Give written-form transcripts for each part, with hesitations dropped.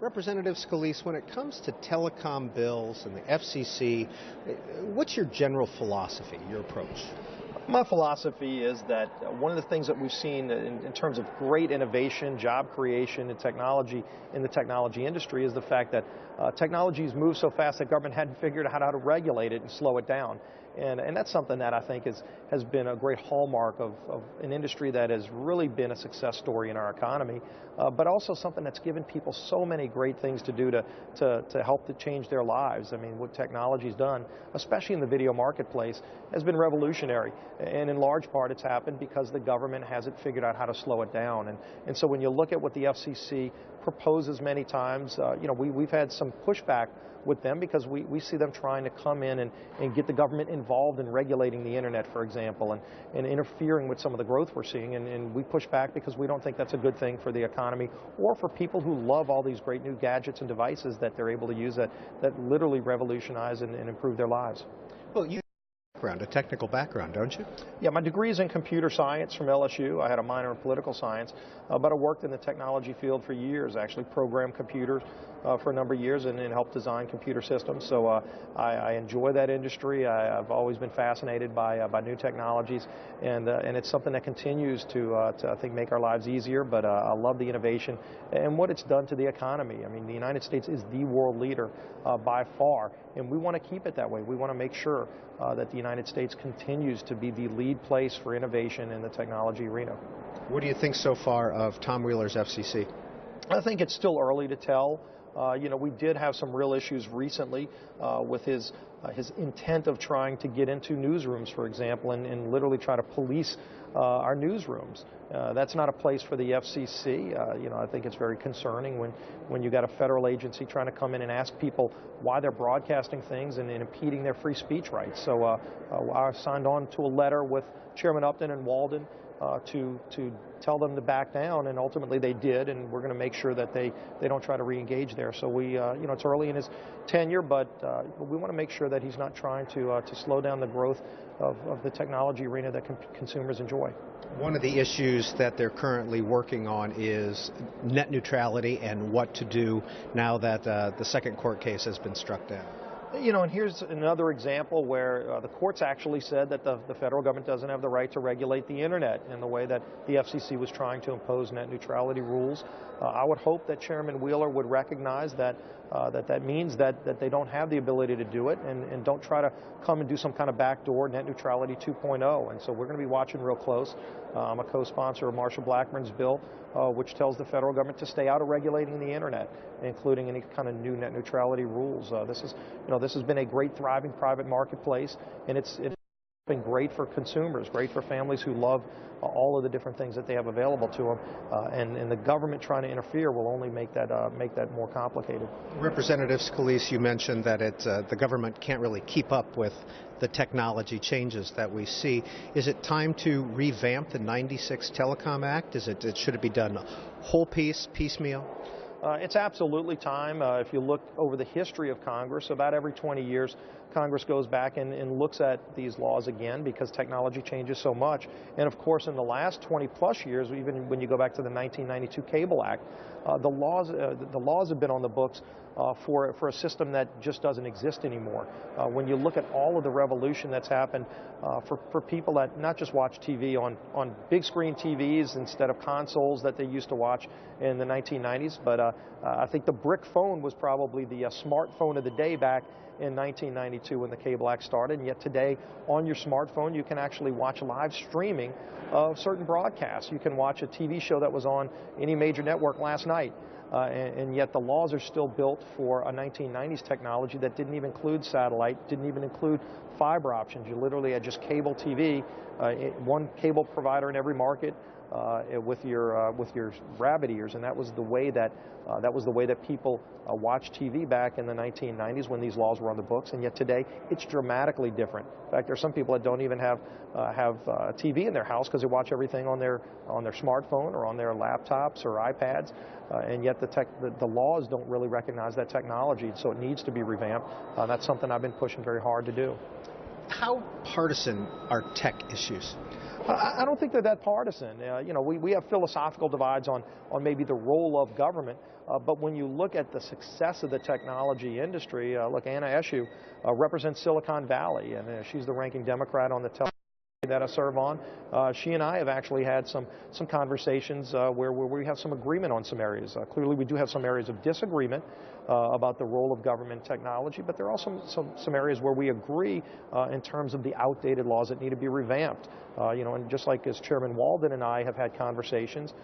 Representative Scalise, when it comes to telecom bills and the FCC, what's your general philosophy, your approach? My philosophy is that one of the things that we've seen in terms of great innovation, job creation, and technology in the technology industry is the fact that technologies move so fast that government hadn't figured out how to regulate it and slow it down. And that's something that I think has been a great hallmark of an industry that has really been a success story in our economy, but also something that's given people so many great things to do to help to change their lives. I mean, what technology's done, especially in the video marketplace, has been revolutionary. And in large part, it's happened because the government hasn't figured out how to slow it down. And so when you look at what the FCC proposes many times, we've had some pushback with them because we see them trying to come in and get the government involved in regulating the internet, for example, and interfering with some of the growth we're seeing. And we push back because we don't think that's a good thing for the economy or for people who love all these great new gadgets and devices that they're able to use that literally revolutionize and improve their lives. Well, you have a technical background, don't you? Yeah, my degree is in computer science from LSU. I had a minor in political science, but I worked in the technology field for years, actually programmed computers for a number of years and helped design computer systems. So I enjoy that industry. I've always been fascinated by new technologies, and it's something that continues to I think, make our lives easier, but I love the innovation and what it's done to the economy. I mean, the United States is the world leader by far, and we want to keep it that way. We want to make sure that the United States continues to be the lead place for innovation in the technology arena. What do you think so far of Tom Wheeler's FCC? I think it's still early to tell. We did have some real issues recently with his intent of trying to get into newsrooms, for example, and literally try to police our newsrooms. That's not a place for the FCC. I think it's very concerning when you got a federal agency trying to come in and ask people why they're broadcasting things and impeding their free speech rights. So I signed on to a letter with Chairman Upton and Walden to tell them to back down, and ultimately they did, and we're going to make sure that they don't try to re-engage there. So we, it's early in his tenure, but we want to make sure that he's not trying to slow down the growth of the technology arena that consumers enjoy. One of the issues that they're currently working on is net neutrality and what to do now that the second court case has been struck down. And here's another example where the courts actually said that the federal government doesn't have the right to regulate the internet in the way that the FCC was trying to impose net neutrality rules. I would hope that Chairman Wheeler would recognize that that means that they don't have the ability to do it and don't try to come and do some kind of backdoor net neutrality 2.0. And so we're going to be watching real close. I'm a co-sponsor of Marshall Blackburn's bill, which tells the federal government to stay out of regulating the internet, including any kind of new net neutrality rules. This has been a great, thriving private marketplace, and it's been great for consumers, great for families who love all of the different things that they have available to them, and the government trying to interfere will only make that more complicated. Representative Scalise, you mentioned that the government can't really keep up with the technology changes that we see. Is it time to revamp the '96 Telecom Act? Should it be done whole piecemeal? It's absolutely time. If you look over the history of Congress, about every 20 years, Congress goes back and looks at these laws again because technology changes so much. And of course, in the last 20 plus years, even when you go back to the 1992 Cable Act, the laws have been on the books for a system that just doesn't exist anymore. When you look at all of the revolution that's happened for people that not just watch TV on big screen TVs instead of consoles that they used to watch in the 1990s, but I think the brick phone was probably the smartphone of the day back in 1992 when the Cable Act started, and yet today on your smartphone you can actually watch live streaming of certain broadcasts. You can watch a TV show that was on any major network last night. And yet the laws are still built for a 1990s technology that didn't even include satellite, didn't even include fiber options. You literally had just cable TV, one cable provider in every market with your rabbit ears, and that was the way that people watched TV back in the 1990s when these laws were on the books. And yet today it's dramatically different. In fact, there are some people that don't even have TV in their house because they watch everything on their smartphone or on their laptops or iPads. And yet the laws don't really recognize that technology, so it needs to be revamped. That's something I've been pushing very hard to do. How partisan are tech issues? I don't think they're that partisan. We have philosophical divides on maybe the role of government, but when you look at the success of the technology industry, look, Anna Eshoo represents Silicon Valley, and she's the ranking Democrat on the that I serve on. She and I have actually had some conversations where we have some agreement on some areas. Clearly, we do have some areas of disagreement about the role of government technology, but there are also some areas where we agree in terms of the outdated laws that need to be revamped. And just like as Chairman Walden and I have had conversations,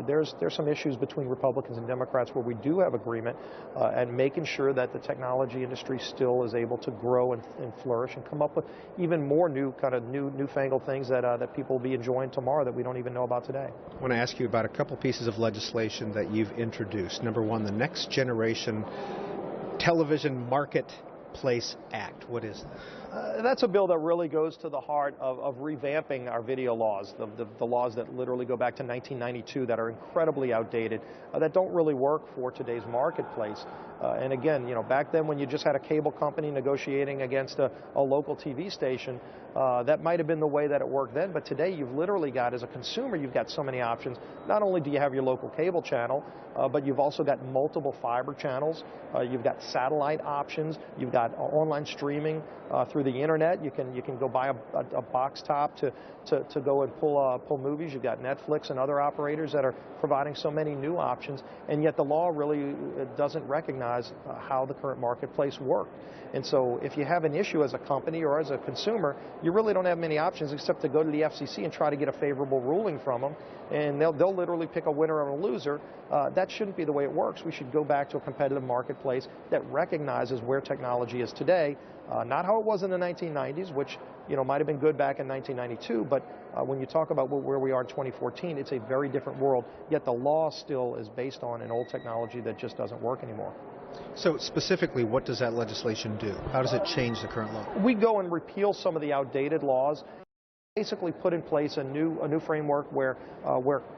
there's some issues between Republicans and Democrats where we do have agreement, and making sure that the technology industry still is able to grow and flourish and come up with even more newfangled things that people will be enjoying tomorrow that we don't even know about today. I want to ask you about a couple pieces of legislation that you've introduced. Number one, the Next Generation Television Marketplace Act. What is that? That's a bill that really goes to the heart of revamping our video laws, the laws that literally go back to 1992 that are incredibly outdated, that don't really work for today's marketplace. And again, back then when you just had a cable company negotiating against a local TV station, that might have been the way that it worked then, but today you've literally got, as a consumer, you've got so many options. Not only do you have your local cable channel, but you've also got multiple fiber channels, you've got satellite options, you've got online streaming through the internet. You can go buy a box top to go and pull movies. You've got Netflix and other operators that are providing so many new options, and yet the law really doesn't recognize how the current marketplace works. And so if you have an issue as a company or as a consumer, you really don't have many options except to go to the FCC and try to get a favorable ruling from them, and they'll literally pick a winner and a loser. That shouldn't be the way it works. We should go back to a competitive marketplace that recognizes where technology is today, not how it was in the 1990s, which might have been good back in 1992, but when you talk about where we are in 2014, it's a very different world, yet the law still is based on an old technology that just doesn't work anymore. So specifically, what does that legislation do? How does it change the current law? We go and repeal some of the outdated laws, basically put in place a new framework where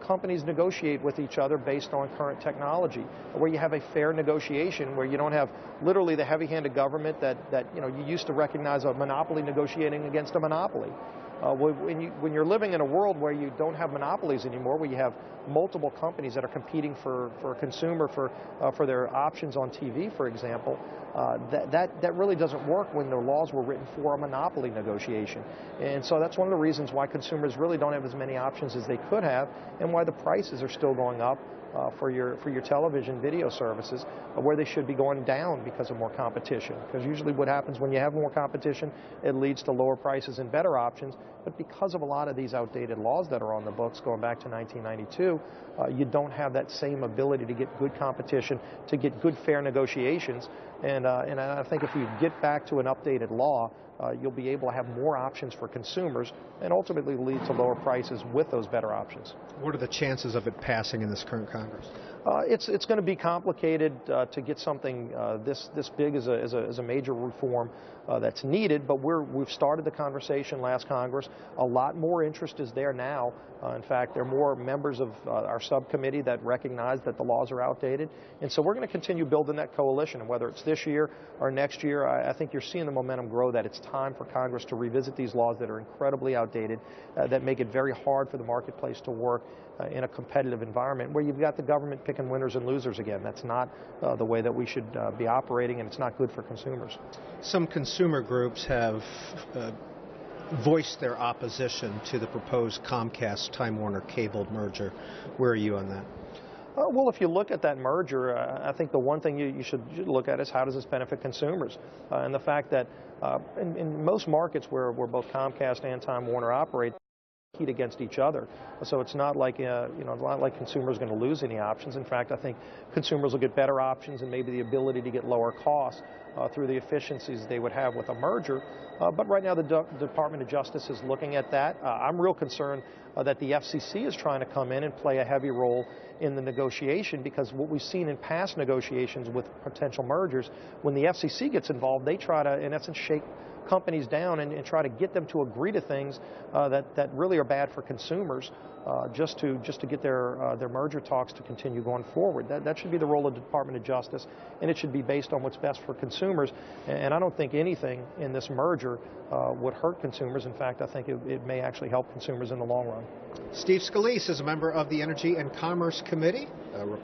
companies negotiate with each other based on current technology, where you have a fair negotiation, where you don't have literally the heavy-handed government that you used to recognize a monopoly negotiating against a monopoly. When you're living in a world where you don't have monopolies anymore, where you have multiple companies that are competing for a consumer for their options on TV, for example, that really doesn't work when the laws were written for a monopoly negotiation. And so that's one of the reasons why consumers really don't have as many options as they could have, and why the prices are still going up for your television video services, where they should be going down because of more competition. Because usually what happens when you have more competition, it leads to lower prices and better options. But because of a lot of these outdated laws that are on the books going back to 1992, you don't have that same ability to get good competition, to get good fair negotiations. And I think if you get back to an updated law, you'll be able to have more options for consumers and ultimately lead to lower prices with those better options. What are the chances of it passing in this current Congress? It's going to be complicated to get something this big as a major reform that's needed, but we've started the conversation last Congress. A lot more interest is there now. In fact, there are more members of our subcommittee that recognize that the laws are outdated, and so we're going to continue building that coalition. And whether it's this year or next year, I think you're seeing the momentum grow that it's time for Congress to revisit these laws that are incredibly outdated, that make it very hard for the marketplace to work in a competitive environment where you've got the government picking winners and losers again. That's not the way that we should be operating, and it's not good for consumers. Some consumer groups have voiced their opposition to the proposed Comcast-Time Warner cable merger. Where are you on that? Well, if you look at that merger, I think the one thing you should look at is how does this benefit consumers? And the fact that in most markets where both Comcast and Time Warner operate, compete against each other. So it's not like it's not like consumers are going to lose any options. In fact, I think consumers will get better options and maybe the ability to get lower costs through the efficiencies they would have with a merger. But right now the Department of Justice is looking at that. I'm real concerned that the FCC is trying to come in and play a heavy role in the negotiation, because what we've seen in past negotiations with potential mergers, when the FCC gets involved, they try to, in essence, shake companies down and try to get them to agree to things that really are bad for consumers, just to get their merger talks to continue going forward. That should be the role of the Department of Justice, and it should be based on what's best for consumers. And I don't think anything in this merger would hurt consumers. In fact, I think it may actually help consumers in the long run. Steve Scalise is a member of the Energy and Commerce Committee.